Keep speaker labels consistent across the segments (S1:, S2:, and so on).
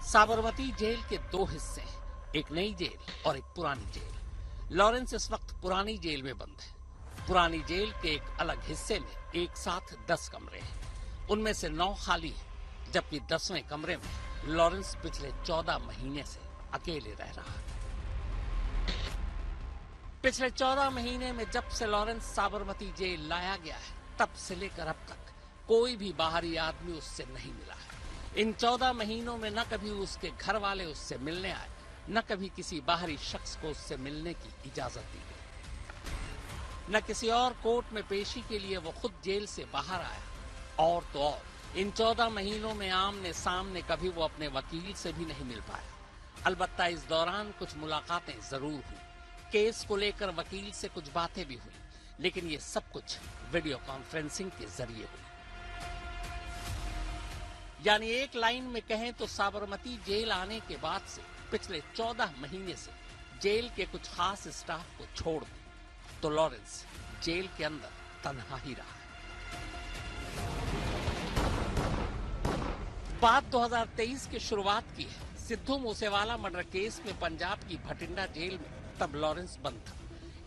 S1: Sabarmati jail के दो हिस्से हैं, एक नई जेल और एक पुरानी जेल। लॉरेंस इस वक्त पुरानी जेल में बंद है। पुरानी जेल के एक अलग हिस्से में एक साथ 10 कमरे हैं। उनमें से 9 खाली हैं, जबकि 10वें कमरे में लॉरेंस पिछले 14 महीने से अकेले रह रहा है। पिछले 14 महीने में जब से लॉरेंस साबरमती जेल लाया गया है, तब से लेकर अब तक कोई भी बाहरी आदमी उससे नहीं मिला है। इन 14 महीनों में न कभी उसके घर वाले उससे मिलने आए, न कभी किसी बाहरी शख्स को उससे मिलने की इजाजत दी गई। न किसी और कोर्ट में पेशी के लिए वो खुद जेल से बाहर आया। और तो और इन 14 महीनों में आमने सामने कभी वो अपने वकील से भी नहीं मिल पाया। अलबत्ता इस दौरान कुछ मुलाकातें जरूर हुई। केस को लेकर वकील से कुछ बातें भी हुई, लेकिन ये सब कुछ वीडियो कॉन्फ्रेंसिंग के जरिए हुई। यानी एक लाइन में कहें तो साबरमती जेल आने के बाद से पिछले 14 महीने से जेल के कुछ खास स्टाफ को छोड़ दें तो लॉरेंस जेल के अंदर तन्हा ही रहा है। बात 2023 की शुरुआत की है। सिद्धू मूसेवाला मर्डर केस में पंजाब की भटिंडा जेल में तब लॉरेंस बंद था।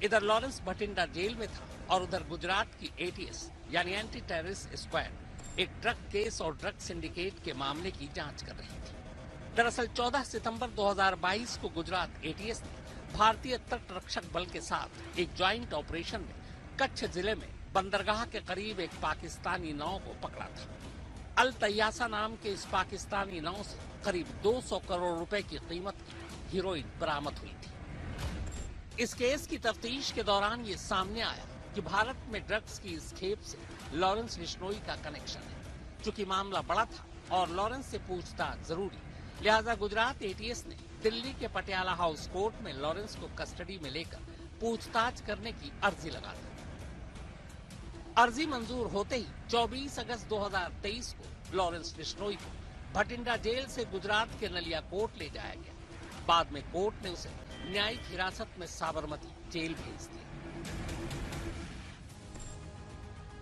S1: इधर लॉरेंस भटिंडा जेल में था और उधर गुजरात की एटीएस यानी एंटी टेररिस्ट स्क्वाड एक ड्रग केस और ड्रग सिंडिकेट के मामले की जांच कर रही थी। दरअसल 14 सितंबर 2022 को गुजरात एटीएस ने भारतीय तट रक्षक बल के साथ एक ज्वाइंट ऑपरेशन में कच्छ जिले में बंदरगाह के करीब एक पाकिस्तानी नाव को पकड़ा था। अल तैयासा नाम के इस पाकिस्तानी नाव से करीब 200 करोड़ रुपए की कीमत की हीरोइन बरामद हुई थी। इस केस की तफ्तीश के दौरान ये सामने आया कि भारत में ड्रग्स की इस खेप से लॉरेंस बिश्नोई का कनेक्शन है। चूंकि मामला बड़ा था और लॉरेंस से पूछताछ जरूरी, लिहाजा गुजरात एटीएस ने दिल्ली के पटियाला हाउस कोर्ट में लॉरेंस को कस्टडी में लेकर पूछताछ करने की अर्जी लगा दी। अर्जी मंजूर होते ही 24 अगस्त 2023 को लॉरेंस बिश्नोई को भटिंडा जेल से गुजरात के नलिया कोर्ट ले जाया गया। बाद में कोर्ट ने उसे न्यायिक हिरासत में साबरमती जेल भेज दिया।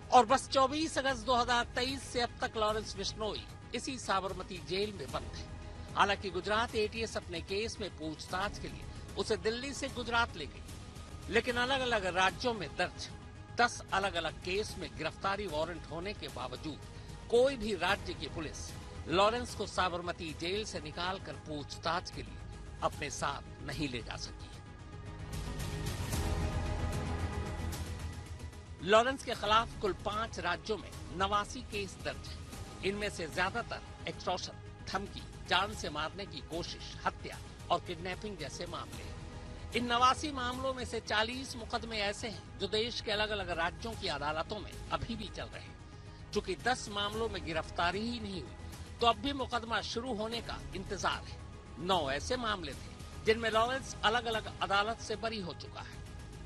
S1: और बस 24 अगस्त 2023 से अब तक लॉरेंस बिश्नोई इसी साबरमती जेल में बंद है। हालांकि गुजरात एटीएस अपने केस में पूछताछ के लिए उसे दिल्ली से गुजरात ले गई, लेकिन अलग अलग राज्यों में दर्ज 10 अलग अलग केस में गिरफ्तारी वारंट होने के बावजूद कोई भी राज्य की पुलिस लॉरेंस को साबरमती जेल से निकालकर पूछताछ के लिए अपने साथ नहीं ले जा सकी। लॉरेंस के खिलाफ कुल 5 राज्यों में 89 केस दर्ज हैं। इनमें से ज्यादातर एक्सटॉर्शन, धमकी, जान से मारने की कोशिश, हत्या और किडनैपिंग जैसे मामले हैं। इन 89 मामलों में से 40 मुकदमे ऐसे हैं जो देश के अलग अलग राज्यों की अदालतों में अभी भी चल रहे हैं। चूंकि 10 मामलों में गिरफ्तारी ही नहीं हुई, तो अब भी मुकदमा शुरू होने का इंतजार है। 9 ऐसे मामले थे जिनमें लॉरेंस अलग अलग अदालत से बरी हो चुका है।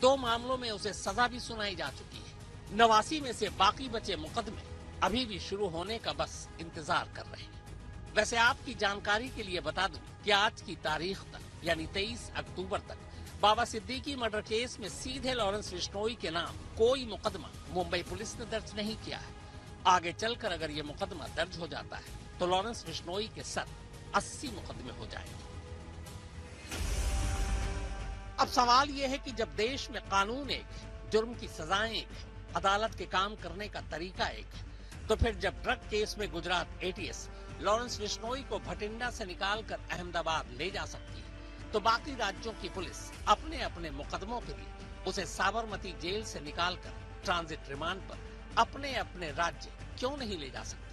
S1: 2 मामलों में उसे सजा भी सुनाई जा चुकी है। 89 में से बाकी बचे मुकदमे अभी भी शुरू होने का बस इंतजार कर रहे हैं। वैसे आपकी जानकारी के लिए बता दूं कि आज की तारीख तक यानी 23 अक्टूबर तक बाबा सिद्दीकी मर्डर केस में सीधे लॉरेंस बिश्नोई के नाम कोई मुकदमा मुंबई पुलिस ने दर्ज नहीं किया है। आगे चलकर अगर ये मुकदमा दर्ज हो जाता है तो लॉरेंस बिश्नोई के साथ 80 मुकदमे हो जाएंगे। अब सवाल यह है कि जब देश में कानून एक है, जुर्म की सजाएं एक है, अदालत के काम करने का तरीका एक है, तो फिर जब ड्रग केस में गुजरात एटीएस लॉरेंस बिश्नोई को भटिंडा से निकालकर अहमदाबाद ले जा सकती है, तो बाकी राज्यों की पुलिस अपने अपने मुकदमों के लिए उसे साबरमती जेल से निकालकर ट्रांजिट रिमांड पर अपने अपने राज्य क्यों नहीं ले जा सकती?